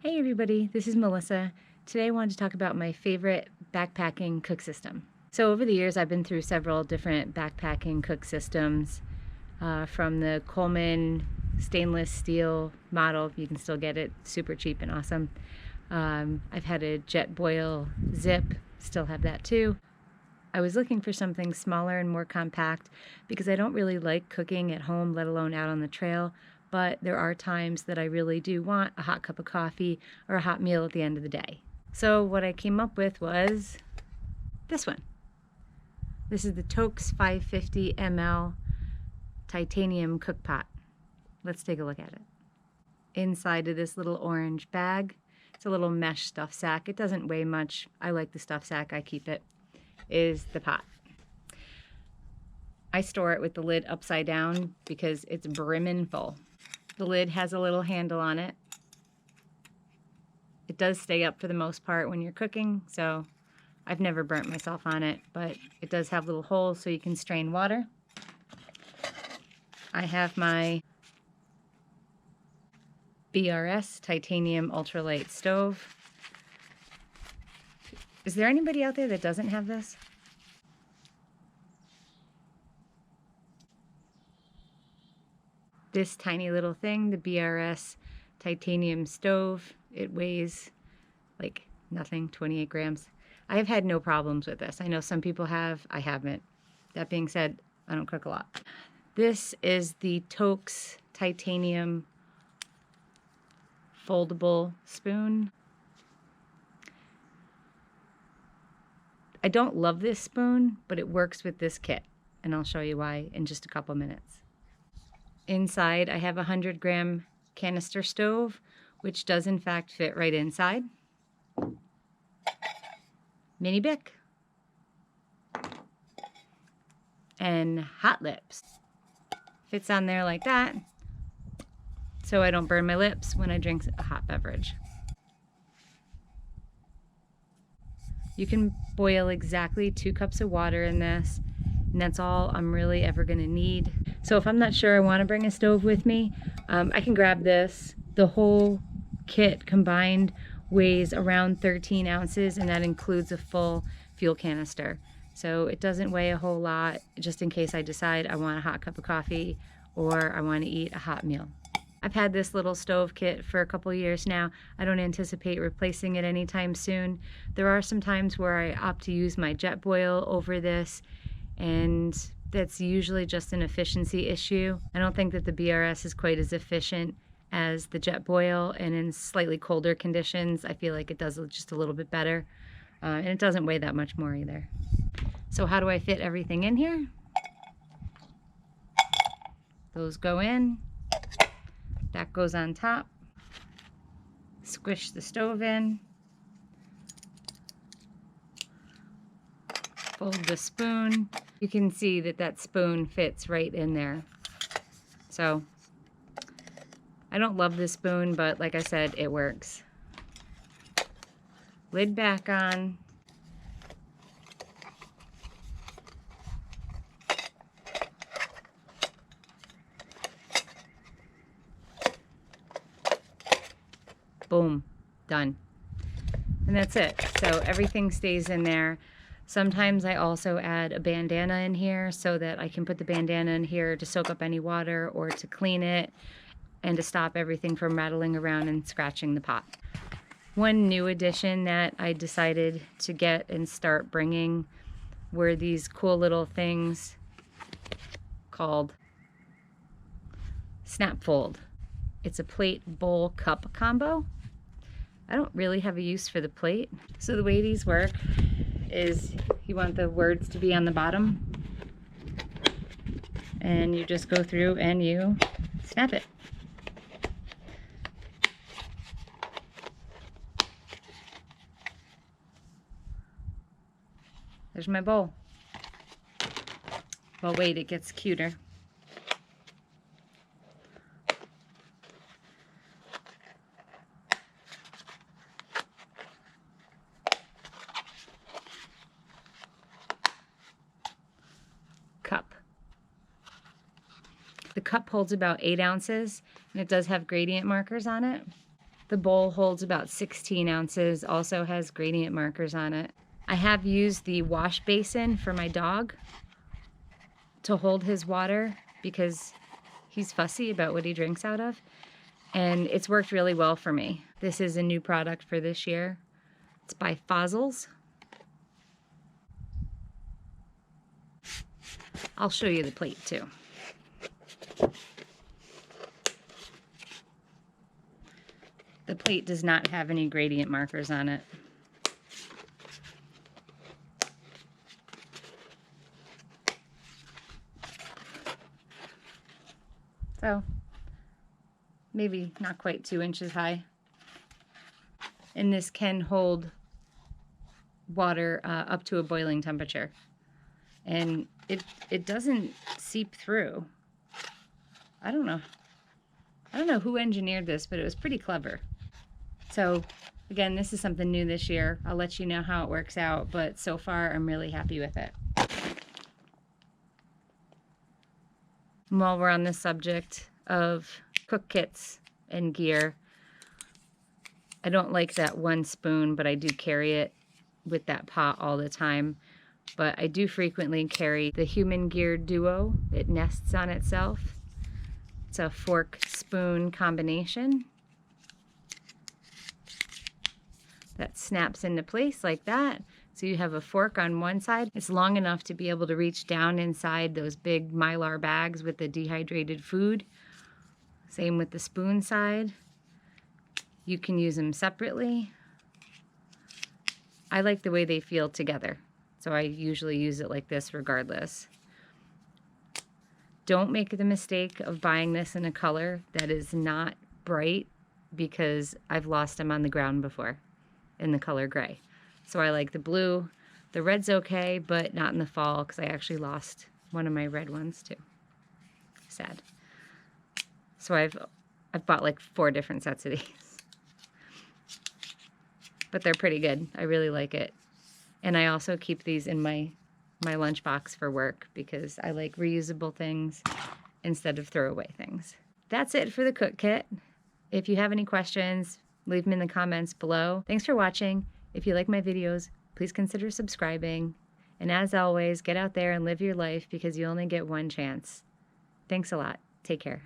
Hey everybody, this is Melissa. Today I wanted to talk about my favorite backpacking cook system. So over the years I've been through several different backpacking cook systems, from the Coleman stainless steel model. You can still get it super cheap and awesome. I've had a Jetboil Zip, still have that too. I was looking for something smaller and more compact because I don't really like cooking at home, let alone out on the trail. But there are times that I really do want a hot cup of coffee or a hot meal at the end of the day. So what I came up with was this one. This is the Toaks 550 ml titanium cook pot. Let's take a look at it. Inside of this little orange bag, it's a little mesh stuff sack. It doesn't weigh much. I like the stuff sack, I keep it, is the pot. I store it with the lid upside down because it's brimming full. The lid has a little handle on it. It does stay up for the most part when you're cooking, so I've never burnt myself on it, but it does have little holes so you can strain water. I have my BRS titanium ultralight stove. Is there anybody out there that doesn't have this? This tiny little thing, the BRS titanium stove, it weighs like nothing, 28 grams. I have had no problems with this. I know some people have, I haven't. That being said, I don't cook a lot. This is the Toaks titanium foldable spoon. I don't love this spoon, but it works with this kit, and I'll show you why in just a couple minutes. Inside, I have a 100-gram canister stove, which does in fact fit right inside. Mini Bic. And hot lips. Fits on there like that, so I don't burn my lips when I drink a hot beverage. You can boil exactly 2 cups of water in this, and that's all I'm really ever gonna need. So if I'm not sure I wanna bring a stove with me, I can grab this. The whole kit combined weighs around 13 ounces, and that includes a full fuel canister. So it doesn't weigh a whole lot, just in case I decide I want a hot cup of coffee or I want to eat a hot meal. I've had this little stove kit for a couple years now. I don't anticipate replacing it anytime soon. There are some times where I opt to use my Jetboil over this, and that's usually just an efficiency issue. I don't think that the BRS is quite as efficient as the Jetboil, and in slightly colder conditions, I feel like it does just a little bit better. And it doesn't weigh that much more either. So how do I fit everything in here? Those go in. That goes on top. Squish the stove in. Fold the spoon. You can see that that spoon fits right in there. So I don't love this spoon, but like I said, it works. Lid back on. Boom, done. And that's it. So everything stays in there. Sometimes I also add a bandana in here so that I can put the bandana in here to soak up any water or to clean it and to stop everything from rattling around and scratching the pot. One new addition that I decided to get and start bringing were these cool little things called Snap Fold. It's a plate bowl cup combo. I don't really have a use for the plate. So the way these work is you want the words to be on the bottom, and you just go through and you snap it. There's my bowl. Well, wait, it gets cuter. Cup. The cup holds about 8 ounces, and it does have gradient markers on it. The bowl holds about 16 ounces, also has gradient markers on it. I have used the wash basin for my dog to hold his water because he's fussy about what he drinks out of, and it's worked really well for me. This is a new product for this year. It's by Fozzils. I'll show you the plate too. The plate does not have any gradient markers on it. So, maybe not quite 2 inches high. And this can hold water up to a boiling temperature. And it doesn't seep through. I don't know who engineered this, but it was pretty clever. So again, this is something new this year. I'll let you know how it works out, but so far I'm really happy with it. And while we're on the subject of cook kits and gear, I don't like that one spoon, but I do carry it with that pot all the time. But I do frequently carry the Human Gear Duo. It nests on itself. It's a fork-spoon combination that snaps into place like that. So you have a fork on one side. It's long enough to be able to reach down inside those big Mylar bags with the dehydrated food. Same with the spoon side. You can use them separately. I like the way they feel together, so I usually use it like this regardless. Don't make the mistake of buying this in a color that is not bright, because I've lost them on the ground before in the color gray. So I like the blue. The red's okay, but not in the fall, because I actually lost one of my red ones too. Sad. So I've bought like 4 different sets of these. But they're pretty good. I really like it. And I also keep these in my lunchbox for work, because I like reusable things instead of throwaway things. That's it for the cook kit. If you have any questions, leave them in the comments below. Thanks for watching. If you like my videos, please consider subscribing. And as always, get out there and live your life, because you only get one chance. Thanks a lot. Take care.